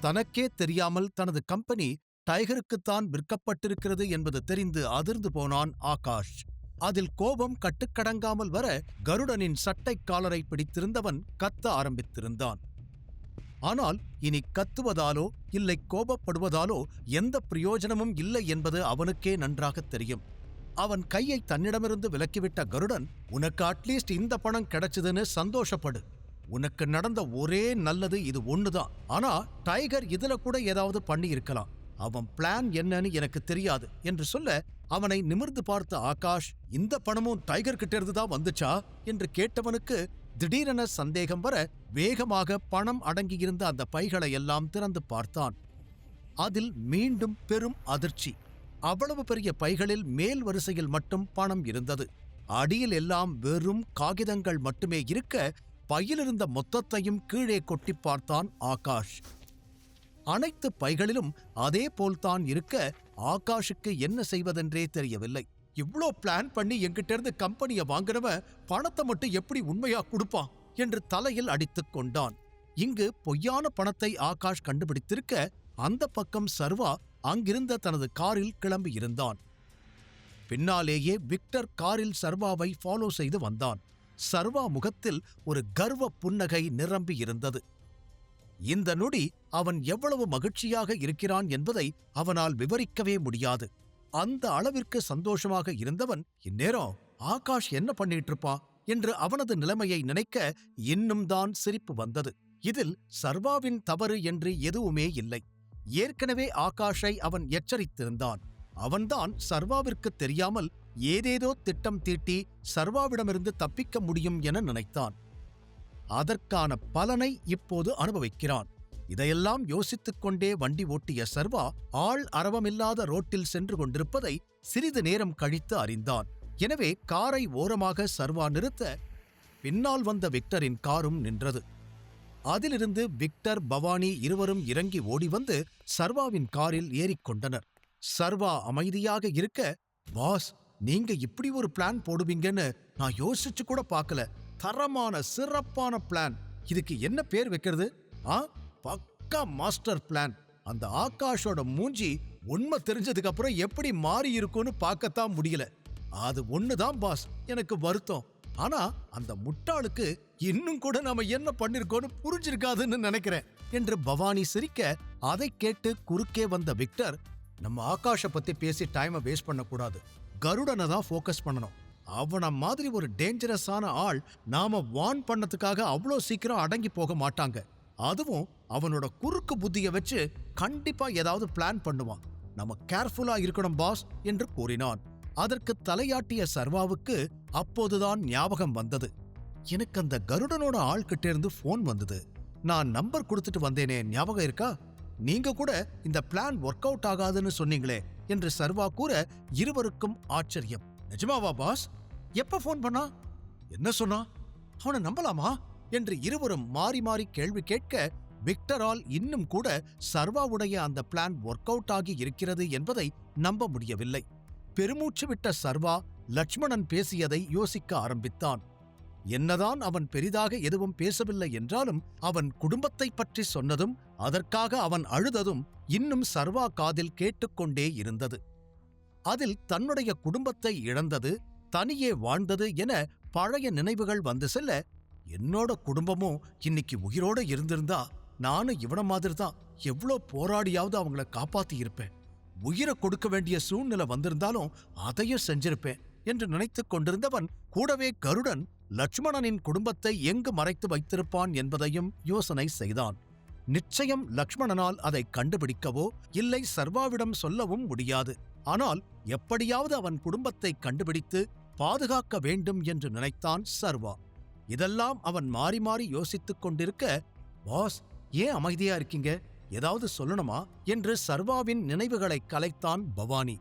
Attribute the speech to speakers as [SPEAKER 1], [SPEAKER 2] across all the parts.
[SPEAKER 1] தனக்கே தெரியாமல் தனது கம்பெனி டைகருக்குத்தான் விற்கப்பட்டிருக்கிறது என்பது தெரிந்து அதிர்ந்து போனான் ஆகாஷ். அதில் கோபம் கட்டுக்கடங்காமல் வர கருடனின் சட்டை காலரை பிடித்திருந்தவன் கத்த ஆரம்பித்திருந்தான். ஆனால் இனி கத்துவதாலோ இல்லை கோபப்படுவதாலோ எந்த பிரயோஜனமும் இல்லை என்பது அவனுக்கே நன்றாகத் தெரியும். அவன் கையை தன்னிடமிருந்து விலக்கிவிட்ட கருடன், உனக்கு அட்லீஸ்ட் இந்த பணம் கிடைச்சதுன்னு சந்தோஷப்படு. உனக்கு நடந்த ஒரே நல்லது இது ஒண்ணுதான். ஆனா டைகர் இதுல கூட ஏதாவது பண்ணி இருக்கலாம். அவன் பிளான் என்னன்னு எனக்கு தெரியாது என்று சொல்ல, அவனை நிமிர்ந்து பார்த்த ஆகாஷ், இந்த பணமும் டைகர் கிட்ட இருந்துதான் வந்துச்சா என்று கேட்டவனுக்கு திடீரென சந்தேகம் வர வேகமாக பணம் அடங்கியிருந்த அந்த பைகளை எல்லாம் திறந்து பார்த்தான். அதில் மீண்டும் பெரும் அதிர்ச்சி. அவ்வளவு பெரிய பைகளில் மேல் வரிசையில் மட்டும் பணம் இருந்தது. அடியில் எல்லாம் வெறும் காகிதங்கள் மட்டுமே இருக்க, பையிலிருந்த மொத்தத்தையும் கீழே கொட்டி பார்த்தான் ஆகாஷ். அனைத்து பைகளிலும் அதே போல்தான் இருக்க, ஆகாஷுக்கு என்ன செய்வதென்றே தெரியவில்லை. இவ்ளோ பிளான் பண்ணி என்கிட்ட இருந்து கம்பெனியை வாங்குறவன் பணத்தை மட்டும் எப்படி உண்மையா கொடுப்பான் என்று தலையில் அடித்துக் கொண்டான். இங்கு பொய்யான பணத்தை ஆகாஷ் கண்டுபிடித்திருக்க, அந்த பக்கம் சர்வா அங்கிருந்த தனது காரில் கிளம்பியிருந்தான். பின்னாலேயே விக்டர் காரில் சர்வாவை ஃபாலோ செய்து வந்தான். சர்வா முகத்தில் ஒரு கர்வ புன்னகை நிரம்பி இருந்தது. இந்த நொடி அவன் எவ்வளவு மகிழ்ச்சியாக இருக்கிறான் என்பதை அவனால் விவரிக்கவே முடியாது. அந்த அளவிற்கு சந்தோஷமாக இருந்தவன், இந்நேரம் ஆகாஷ் என்ன பண்ணிட்டு இருப்பா என்று அவனது நிலைமையை நினைக்க இன்னும் தான் சிரிப்பு வந்தது. இதில் சர்வாவின் தவறு என்று எதுவுமே இல்லை. ஏற்கனவே ஆகாஷை அவன் எச்சரித்திருந்தான். அவன்தான் சர்வாவிற்கு தெரியாமல் ஏதேதோ திட்டம் தீட்டி சர்வாவிடமிருந்து தப்பிக்க முடியும் என நினைத்தான். அதற்கான பலனை இப்போது அனுபவிக்கிறான். இதையெல்லாம் யோசித்துக் கொண்டே வண்டி ஓட்டிய சர்வா ஆள் அரவமில்லாத ரோட்டில் சென்று கொண்டிருப்பதை சிறிது நேரம் கழித்து அறிந்தான். எனவே காரை ஓரமாக சர்வா நிறுத்த, பின்னால் வந்த விக்டரின் காரும் நின்றது. அதிலிருந்து விக்டர், பவானி இருவரும் இறங்கி ஓடி வந்து சர்வாவின் காரில் ஏறிக்கொண்டனர். சர்வா அமைதியாக இருக்க, பாஸ், நீங்க இப்படி ஒரு பிளான் போடுவீங்கன்னு நான் யோசிச்சு கூட பார்க்கல. தரமான சிறப்பான பிளான். இதுக்கு என்ன பேர் வைக்கிறது? பக்கா மாஸ்டர் பிளான். அந்த ஆகாஷோட மூஞ்சி உண்மை தெரிஞ்சதுக்கு அப்புறம் எப்படி மாறி இருக்கும்னு பார்க்கத்தான் முடியல. அது ஒண்ணுதான் பாஸ் எனக்கு வருத்தம். ஆனா அந்த முட்டாளுக்கு இன்னும் கூட நாம என்ன பண்ணிருக்கோன்னு புரிஞ்சிருக்காதுன்னு நினைக்கிறேன் என்று பவானி சிரிக்க, அதை கேட்டு குறுக்கே வந்த விக்டர், நம்ம ஆகாஷ பத்தி பேசி டைமை வேஸ்ட் பண்ணக்கூடாது. கருடனை தான் ஃபோக்கஸ் பண்ணணும். அவன மாதிரி ஒரு டேஞ்சரஸான ஆள் நாம வார்ன் பண்ணதுக்காக அவ்வளோ சீக்கிரம் அடங்கி போக மாட்டாங்க. அதுவும் அவனோட குறுக்கு புத்தியை வச்சு கண்டிப்பா ஏதாவது பிளான் பண்ணுவான். நம்ம கேர்ஃபுல்லா இருக்கணும் பாஸ் என்று கூறினான். அதற்கு தலையாட்டிய சர்வாவுக்கு அப்போதுதான் ஞாபகம் வந்தது. எனக்கு அந்த கருடனோட ஆள்கிட்ட இருந்து போன் வந்தது. நான் நம்பர் கொடுத்துட்டு வந்தேனே, ஞாபகம் இருக்கா? நீங்க கூட இந்த பிளான் ஒர்க் அவுட் ஆகாதுன்னு சொன்னீங்களே என்று சர்வா கூற இருவருக்கும் ஆச்சரியம். நிஜமாவா பாஸ்? எப்ப போன் பண்ணா? என்ன சொன்னா? அவனை நம்பலாமா என்று இருவரும் மாறி மாறி கேள்வி கேட்க, விக்டரால் இன்னும் கூட சர்வாவுடைய அந்த பிளான் ஒர்க் அவுட் ஆகி இருக்கிறது என்பதை நம்ப முடியவில்லை. பெருமூச்சு விட்ட சர்வா லட்சுமணன் பேசியதை யோசிக்க ஆரம்பித்தான். என்னதான் அவன் பெரிதாக எதுவும் பேசவில்லை என்றாலும் அவன் குடும்பத்தை பற்றி சொன்னதும் அதற்காக அவன் அழுததும் இன்னும் சர்வா காதில் கேட்டுக்கொண்டே இருந்தது. அதில் தன்னுடைய குடும்பத்தை இழந்தது, தனியே வாழ்ந்தது என பழைய நினைவுகள் வந்து செல்ல, என்னோட குடும்பமும் இன்னைக்கு உயிரோட இருந்திருந்தா நானும் இவன மாதிரி தான் எவ்வளோ போராடியாவது அவங்கள காப்பாத்தி இருப்பேன். உயிரை கொடுக்க வேண்டிய சூழ்நிலை வந்திருந்தாலும் அதையும் செஞ்சிருப்பேன் என்று நினைத்துக் கொண்டிருந்தவன் கூடவே கருடன் லட்சுமணனின் குடும்பத்தை எங்கு மறைத்து வைத்திருப்பான் என்பதையும் யோசனை செய்தான். நிச்சயம் லட்சுமணனால் அதை கண்டுபிடிக்கவோ இல்லை சர்வாவிடம் சொல்லவும் முடியாது. ஆனால் எப்படியாவது அவன் குடும்பத்தை கண்டுபிடித்து பாதுகாக்க வேண்டும் என்று நினைத்தான் சர்வா. இதெல்லாம் அவன் மாறி மாறி யோசித்துக் கொண்டிருக்க, பாஸ், ஏன் அமைதியா இருக்கீங்க? ஏதாவது சொல்லணுமா என்று சர்வாவின் நினைவுகளை கலைத்தான் பவானி.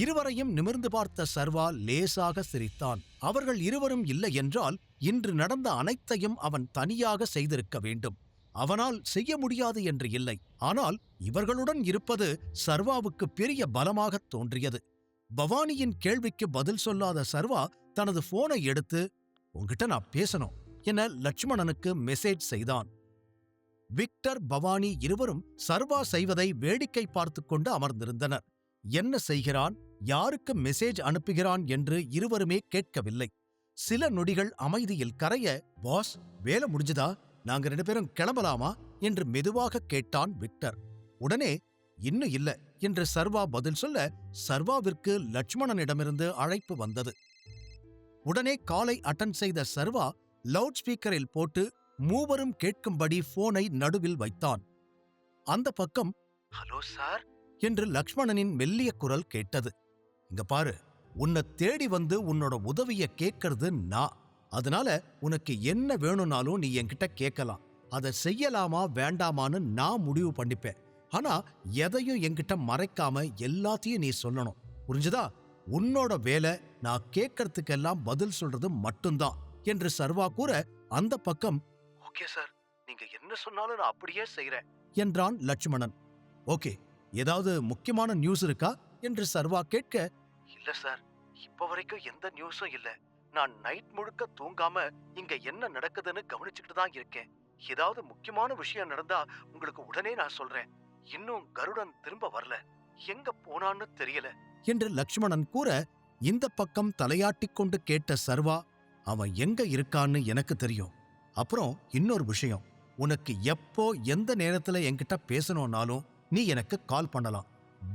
[SPEAKER 1] இருவரையும் நிமிர்ந்து பார்த்த சர்வா லேசாக சிரித்தான். அவர்கள் இருவரும் இல்லை என்றால் இன்று நடந்த அனைத்தையும் அவன் தனியாக செய்திருக்க வேண்டும். அவனால் செய்ய முடியாது என்று இல்லை. ஆனால் இவர்களுடன் இருப்பது சர்வாவுக்கு பெரிய பலமாகத் தோன்றியது. பவானியின் கேள்விக்கு பதில் சொல்லாத சர்வா தனது போனை எடுத்து, உன்கிட்ட நான் பேசணும் என லட்சுமணனுக்கு மெசேஜ் செய்தான். விக்டர், பவானி இருவரும் சர்வா செய்வதை வேடிக்கை பார்த்து கொண்டு அமர்ந்திருந்தனர். என்ன செய்கிறான், யாருக்கு மெசேஜ் அனுப்புகிறான் என்று இருவருமே கேட்கவில்லை. சில நொடிகள் அமைதியில் கரைய, பாஸ், வேலை முடிஞ்சதா, நாங்க 2 பேரும் கிளம்பலாமா என்று மெதுவாக கேட்டான் விக்டர். உடனே இன்னும் இல்ல என்று சர்வா பதில் சொல்ல, சர்வாவிற்கு லட்சுமணனிடமிருந்து அழைப்பு வந்தது. உடனே காலை அட்டன் செய்த சர்வா லவுட் ஸ்பீக்கரில் போட்டு மூவரும் கேட்கும்படி போனை நடுவில் வைத்தான். அந்த பக்கம், ஹலோ சார் என்று லக்ஷ்மணனின் மெல்லிய குரல் கேட்டது. இங்க பாரு, உன்னை தேடி வந்து உன்னோட உதவிய கேட்கறது நான். அதனால உனக்கு என்ன வேணும்னாலும் நீ என்கிட்ட கேட்கலாம். அதை செய்யலாமா வேண்டாமான்னு நான் முடிவு பண்ணிப்பேன். ஆனா எதையும் என்கிட்ட மறைக்காம எல்லாத்தையும் நீ சொல்லணும், புரிஞ்சுதா? உன்னோட வேலை நான் கேட்கறதுக்கெல்லாம் பதில் சொல்றது மட்டும்தான் என்று சர்வா கூற, அந்த பக்கம், ஓகே சார், நீங்க என்ன சொன்னாலும் நான் அப்படியே செய்றேன் என்றான் லட்சுமணன். ஓகே, ஏதாவது முக்கியமான நியூஸ் இருக்கா என்று சர்வா கேட்க, இல்ல சார், இப்ப வரைக்கும் எந்த நியூஸும் இல்ல. நான் நைட் முழுக்க தூங்காம இங்க என்ன நடக்குதுன்னு கவனிச்சுக்கிட்டு தான் இருக்கேன். ஏதாவது முக்கியமான விஷயம் நடந்தா உங்களுக்கு உடனே நான் சொல்றேன். இன்னும் கருடன் திரும்ப வரல, எங்க போனான்னு தெரியல என்று லட்சுமணன் கூற, இந்த பக்கம் தலையாட்டிக் கொண்டு கேட்ட சர்வா, அவன் எங்க இருக்கான்னு எனக்கு தெரியும். அப்புறம் இன்னொரு விஷயம், உனக்கு எப்போ எந்த நேரத்துல என்கிட்ட பேசணும்னாலும் நீ எனக்கு கால் பண்ணலாம்.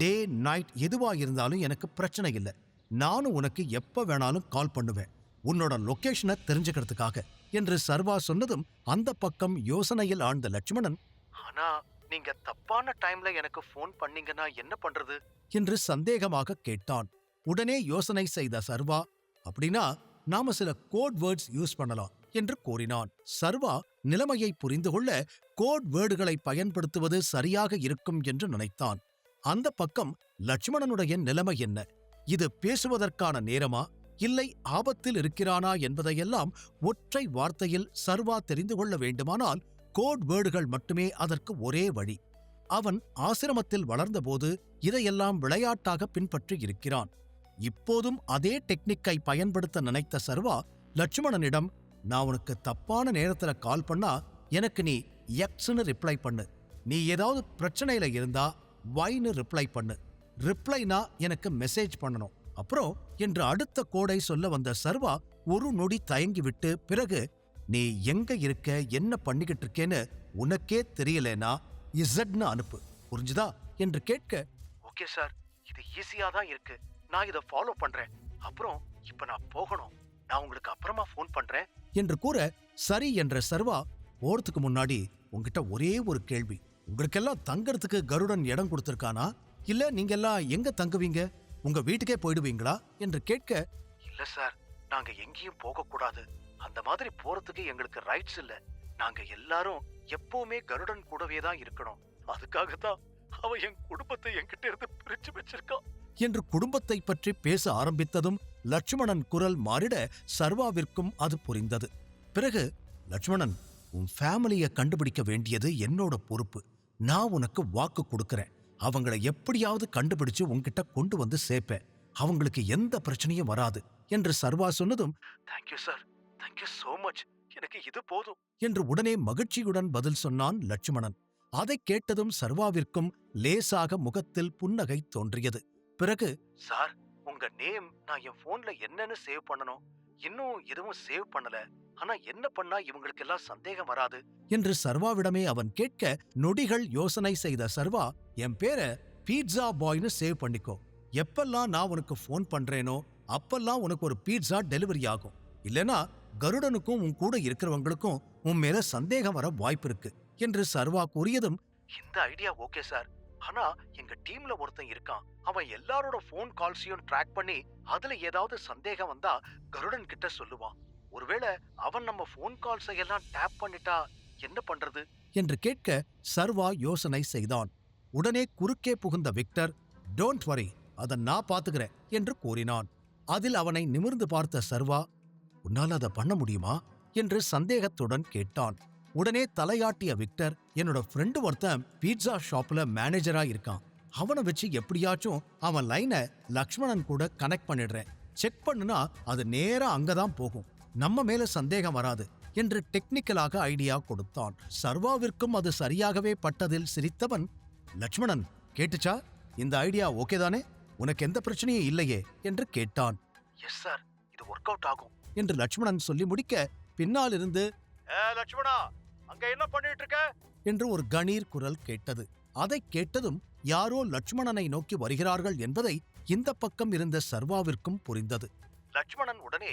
[SPEAKER 1] டே நைட் எதுவா இருந்தாலும் எனக்கு பிரச்சனை இல்லை. நானும் உனக்கு எப்ப வேணாலும் கால் பண்ணுவேன், உன்னோட லொகேஷனை தெரிஞ்சுக்கிறதுக்காக என்று சர்வா சொன்னதும் அந்த பக்கம் யோசனையில் ஆழ்ந்த லட்சுமணன், ஆனா நீங்க தப்பான டைம்ல எனக்கு போன் பண்ணீங்கன்னா என்ன பண்றது என்று சந்தேகமாக கேட்டான். உடனே யோசனை செய்த சர்வா, அப்படின்னா நாம சில கோட் வேர்ட்ஸ் யூஸ் பண்ணலாம் என்று கூறினான். சர்வா நிலைமையை புரிந்து கொள்ள கோட் வேர்டுகளை பயன்படுத்துவது சரியாக இருக்கும் என்று நினைத்தான். அந்த பக்கம் லட்சுமணனுடைய நிலைமை என்ன, இது பேசுவதற்கான நேரமா இல்லை ஆபத்தில் இருக்கிறானா என்பதையெல்லாம் ஒற்றை வார்த்தையில் சர்வா தெரிந்து கொள்ள வேண்டுமானால் கோட் வேர்டுகள் மட்டுமே அதற்கு ஒரே வழி. அவன் ஆசிரமத்தில் வளர்ந்தபோது இதையெல்லாம் விளையாட்டாக பின்பற்றி இருக்கிறான். இப்போதும் அதே டெக்னிக்கை பயன்படுத்த நினைத்த சர்வா லட்சுமணனிடம், நான் உனக்கு தப்பான நேரத்துல கால் பண்ணா எனக்கு நீ எக்ஸ்னு ரிப்ளை பண்ணு, நீ ஏதாவது பிரச்சனையில இருந்தா வைன்னு ரிப்ளை பண்ணு, ரிப்ளைனா எனக்கு மெசேஜ் பண்ணணும் அப்புறம் என்று அடுத்த கோடை சொல்ல வந்த சர்வா ஒரு நொடி தயங்கிவிட்டு பிறகு, நீ எங்க இருக்க, என்ன பண்ணிக்கிட்டு இருக்கேன்னு உனக்கே தெரியலனா இசட்னு அனுப்பு, புரிஞ்சுதா என்று கேட்க, ஓகே சார், இது ஈஸியா தான் இருக்கு, நான் இதை ஃபாலோ பண்றேன். அப்புறம் இப்ப நான் போகணும், நான் உங்களுக்கு அப்புறமா போன் பண்றேன் என்று கூற, சரி என்ற சர்வா, போறதுக்கு முன்னாடி உங்ககிட்ட ஒரே ஒரு கேள்வி, உங்களுக்கெல்லாம் தங்கறதுக்கு கருடன் இடம் கொடுத்திருக்கானா, இல்ல நீங்க எல்லாம் எங்க தங்குவீங்க, உங்க வீட்டுக்கே போயிடுவீங்களா என்று கேட்க, இல்ல சார், நாங்க எங்கேயும் போக கூடாது, அந்த மாதிரி போறதுக்கு எங்களுக்கு ரைட்ஸ் இல்ல, நாங்க எல்லாரும் எப்பவுமே கருடன் கூடவே தான் இருக்கணும், அதுக்காகத்தான் அவ என் குடும்பத்தை என்கிட்ட இருந்து பிரிச்சு வச்சிருக்கான் என்று குடும்பத்தை பற்றி பேச ஆரம்பித்ததும் லட்சுமணன் குரல் மாறிட சர்வாவிற்கும் அது புரிந்தது. பிறகு, லட்சுமணன், உன் ஃபேமிலியை கண்டுபிடிக்க வேண்டியது என்னோட பொறுப்பு, நான் உனக்கு வாக்கு கொடுக்கறேன், அவங்கள எப்படியாவது கண்டுபிடிச்சு உன்கிட்ட கொண்டு வந்து சேர்ப்பேன், அவங்களுக்கு எந்த பிரச்சனையும் வராது என்று சர்வா சொன்னதும், thank you sir, thank you so much, எனக்கு இது போதும் என்று உடனே மகிழ்ச்சியுடன் பதில் சொன்னான் லட்சுமணன். அதை கேட்டதும் சர்வாவிற்கும் லேசாக முகத்தில் புன்னகை தோன்றியது. பிறகு, சார், உங்க நேம் நான் என் போன்ல என்னன்னு சேவ் பண்ணணும், இன்னும் எதுவும் சேவ் பண்ணல, ஆனா என்ன பண்ணா இவங்களுக்கு எல்லாம் சந்தேகம் வராது என்று சர்வாவிடமே அவன் கேட்க, நொடிகள் யோசனை செய்த சர்வா, என் பேரை பீட்சா பாய்னு சேவ் பண்ணிக்கோ, எப்பெல்லாம் நான் உனக்கு போன் பண்றேனோ அப்பெல்லாம் உனக்கு ஒரு பீட்சா டெலிவரி ஆகும், இல்லனா கருடனுக்கும் உன் கூட இருக்கிறவங்களுக்கும் உன் மேல சந்தேகம் வர வாய்ப்பு இருக்கு என்று சர்வா கூறியதும், இந்த ஐடியா ஓகே சார், ஆனா எங்க டீம்ல ஒருத்தன் இருக்கான், அவன் எல்லாரோட போன் கால்ஸையும் ட்ராக் பண்ணி அதுல ஏதாவது சந்தேகம் வந்தா கருடன் கிட்ட சொல்லுவான், ஒருவேளை அவன் நம்ம போன் கால்ஸை எல்லாம் டேப் பண்ணிட்டா என்ன பண்றது என்று கேட்க சர்வா யோசனை செய்தான். உடனே குறுக்கே புகுந்த விக்டர், டோன்ட் வரி, அதை நான் பாத்துக்கிறேன் என்று கூறினான். அதில் அவனை நிமிர்ந்து பார்த்த சர்வா, உன்னால அதை பண்ண முடியுமா என்று சந்தேகத்துடன் கேட்டான். உடனே தலையாட்டிய விக்டர், என்னோட ஃப்ரெண்டு ஒருத்தன் பீட்சா ஷாப்ல மேனேஜரா இருக்கான், அவனை வச்சு எப்படியாச்சும் அவன் லைனை லக்ஷ்மணன் கூட கனெக்ட் பண்ணிடுறேன், செக் பண்ணுனா அது நேரா அங்கதான் போகும், நம்ம மேல சந்தேகம் வராது, என்று டெக்னிக்கலாக ஐடியா கொடுத்தான். சர்வாவிற்கும் அது சரியாகவே பட்டதில் சிரித்தவன், லட்சுமணன் கேட்டுச்சா, இந்த ஐடியா ஓகே தானே, உனக்கு எந்த பிரச்சனையும் இல்லையே என்று கேட்டான். எஸ் சார், இது ஒர்க் அவுட் ஆகும் என்று லட்சுமணன் சொல்லி முடிக்க பின்னால் இருந்து, லட்சுமணா அங்க என்ன பண்ணிட்டு இருக்க என்று ஒரு கணீர் குரல் கேட்டது. அதை கேட்டதும் யாரோ லட்சுமணனை நோக்கி வருகிறார்கள் என்பதை இந்த பக்கம் இருந்த சர்வாவிற்கும் புரிந்தது. லட்சுமணன் உடனே,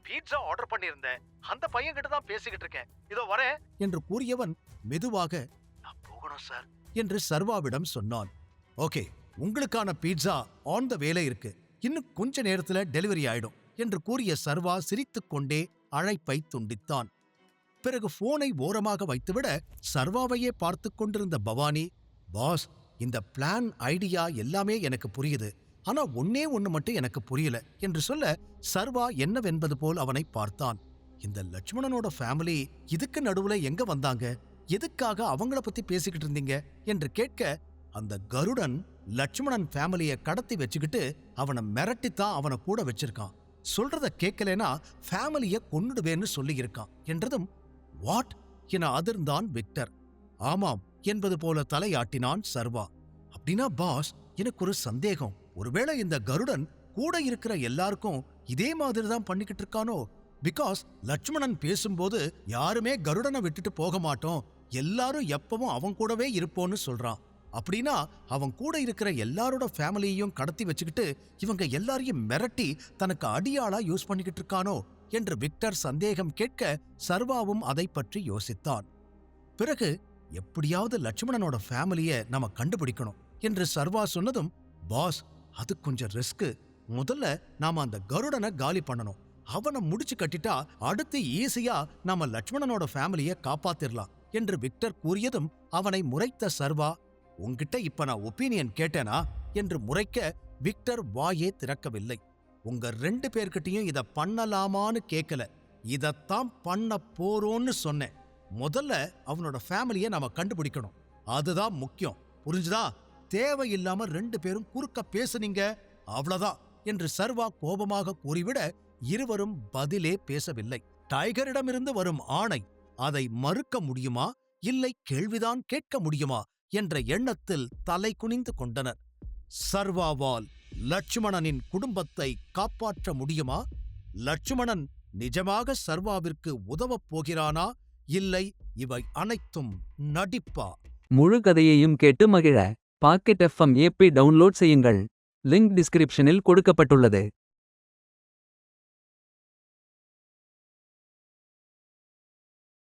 [SPEAKER 1] பீட்சா ஆர்டர் பண்ணியிருந்தேன், அந்த பையன் கிட்ட தான் பேசிக்கிட்டு இருக்கேன், இதோ வரேன் என்று கூறியவன் மெதுவாக, நான் போகணும் சார் என்று சர்வாவிடம் சொன்னான். ஓகே, உங்களுக்கான பீட்சா ஆன் த வேலை இருக்கு, இன்னும் கொஞ்ச நேரத்துல டெலிவரி ஆயிடும் என்று கூறிய சர்வா சிரித்துக்கொண்டே அழைப்பை துண்டித்தான். பிறகு போனை ஓரமாக வைத்துவிட சர்வாவையே பார்த்து கொண்டிருந்த பவானி, பாஸ், இந்த பிளான் ஐடியா எல்லாமே எனக்கு புரியுது, ஆனா ஒன்னே ஒன்னு மட்டும் எனக்கு புரியல என்று சொல்ல சர்வா என்னவென்பது போல் அவனை பார்த்தான். இந்த லட்சுமணனோட ஃபேமிலி இதுக்கு நடுவுல எங்க வந்தாங்க, எதுக்காக அவங்கள பத்தி பேசிக்கிட்டு இருந்தீங்க என்று கேட்க, அந்த கருடன் லட்சுமணன் ஃபேமிலிய கடத்தி வச்சுக்கிட்டு அவனை மிரட்டித்தான் அவனை கூட வச்சிருக்கான், சொல்றத கேட்கலனா ஃபேமிலிய கொன்னுடுவேன்னு சொல்லியிருக்கான் என்றதும், வாட் என அதிர்ந்தான் விக்டர். ஆமாம் என்பது போல தலையாட்டினான் சர்வா. அப்படின்னா பாஸ், எனக்கு ஒரு சந்தேகம், ஒருவேளை இந்த கருடன் கூட இருக்கிற எல்லாருக்கும் இதே மாதிரி தான் பண்ணிக்கிட்டு இருக்கானோ? பிகாஸ் லட்சுமணன் பேசும்போது யாருமே கருடனை விட்டுட்டு போக மாட்டோம், எல்லாரும் எப்பவும் அவன் கூடவே இருப்போன்னு சொல்றான். அப்படின்னா அவன் கூட இருக்கிற எல்லாரோட ஃபேமிலியையும் கடத்தி வச்சுக்கிட்டு இவங்க எல்லாரையும் மிரட்டி தனக்கு அடியாளா யூஸ் பண்ணிக்கிட்டு இருக்கானோ என்று விக்டர் சந்தேகம் கேட்க சர்வாவும் அதை பற்றி யோசித்தான். பிறகு எப்படியாவது லட்சுமணனோட ஃபேமிலிய நாம கண்டுபிடிக்கணும் என்று சர்வா சொன்னதும், பாஸ், அது கொஞ்சம் ரிஸ்க், முதல்ல நாம அந்த கருடனை காலி பண்ணணும், அவனை முடிச்சு கட்டிட்டா அடுத்து ஈஸியா நாம லட்சுமணனோட ஃபேமிலிய காப்பாத்திரலாம் என்று விக்டர் கூறியதும் அவனை முறைத்த சர்வா, உன்கிட்ட இப்ப நான் ஒப்பீனியன் கேட்டேனா என்று முறைக்க விக்டர் வாயே திறக்கவில்லை. உங்க 2 பேர்கிட்டையும் இத பண்ணலாமான்னு கேட்கல, இதத்தான் பண்ண போறோன்னு சொன்னேன். முதல்ல அவனோட ஃபேமிலிய நாம கண்டுபிடிக்கணும், அதுதான் முக்கியம், புரிஞ்சுதா? தேவையில்லாம 2 பேரும் குறுக்க பேசுனீங்க, அவ்வளவுதான் என்று சர்வா கோபமாக கூறிவிட இருவரும் பதிலே பேசவில்லை. டைகரிடமிருந்து வரும் ஆணை அதை மறுக்க முடியுமா, இல்லை கேள்விதான் கேட்க முடியுமா என்ற எண்ணத்தில் தலை குனிந்து கொண்டனர். சர்வாவால் லட்சுமணனின் குடும்பத்தை காப்பாற்ற முடியுமா? லட்சுமணன் நிஜமாக சர்வாவிற்கு உதவப் போகிறானா, இல்லை இவை அனைத்தும் நடிப்பா?
[SPEAKER 2] முழு கதையையும் கேட்டு மகிழ பாக்கெட் FM ஆப்பை டவுன்லோட் செய்யுங்கள். லிங்க் டிஸ்கிரிப்ஷனில் கொடுக்கப்பட்டுள்ளது.